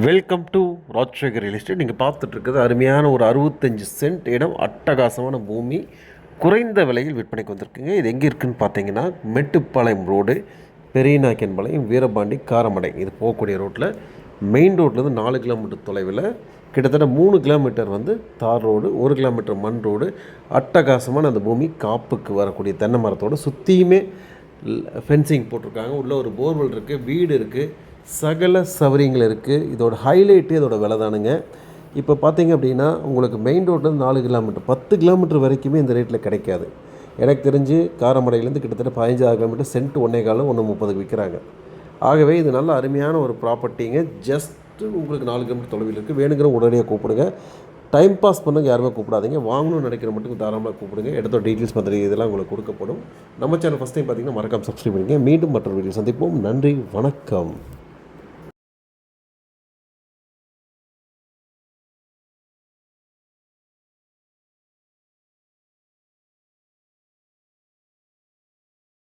Welcome to Rajasekhar real estate. நீங்கள் பார்த்துட்ருக்குது அருமையான ஒரு 65 சென்ட் இடம், அட்டகாசமான பூமி, குறைந்த விலையில் விற்பனைக்கு வந்திருக்குங்க. இது எங்கே இருக்குதுன்னு பார்த்தீங்கன்னா, மேட்டுப்பாளையம் ரோடு, பெரியநாயக்கன்பாளையம், வீரபாண்டி, காரமடை இது போகக்கூடிய ரோட்டில் மெயின் ரோட்லேருந்து 4 கிலோமீட்டர் தொலைவில் கிட்டத்தட்ட 3 கிலோமீட்டர் தார் ரோடு, 1 கிலோமீட்டர் மண் ரோடு. அட்டகாசமான அந்த பூமி காப்புக்கு வரக்கூடிய தென்னை மரத்தோடு சுற்றியுமே ஃபென்சிங் போட்டிருக்காங்க. உள்ளே ஒரு போர்வெல் இருக்குது, வீடு இருக்குது, சகல சௌகரியங்கள் இருக்குது. இதோட ஹைலைட்டு இதோட விலை தானுங்க. இப்போ பார்த்தீங்க அப்படின்னா உங்களுக்கு மெயின் ரோட்லேருந்து 4 கிலோமீட்டர் 10 கிலோமீட்டர் வரைக்குமே இந்த ரேட்டில் கிடைக்காது. எனக்கு தெரிஞ்சு காரமடையிலேருந்து கிட்டத்தட்ட 15 கிலோமீட்டர் சென்ட் 1.25 1.30 விற்கிறாங்க. ஆகவே இது நல்ல அருமையான ஒரு ப்ராப்பர்ட்டிங்க. ஜஸ்ட்டு உங்களுக்கு 4 கிலோமீட்டர் தொலைவில் இருக்குது. வேணுங்கிற உடனடியாக கூப்பிடுங்க. டைம் பாஸ் பண்ணுங்க, யாருமே கூப்பிடாதீங்க. வாங்கணும்னு நினைக்கிற மட்டும் தாராளமாக கூப்பிடுங்க. இடத்தோட டீட்டெயில்ஸ் மாதிரி இதெல்லாம் உங்களுக்கு கொடுக்கப்படும். நம்ம சேனல் ஃபஸ்ட் டைம் பார்த்தீங்கன்னா மறக்காம சப்ஸ்கிரைப் பண்ணிங்க. மீண்டும் மற்றொரு வீடியோ சந்திப்போம். நன்றி, வணக்கம்.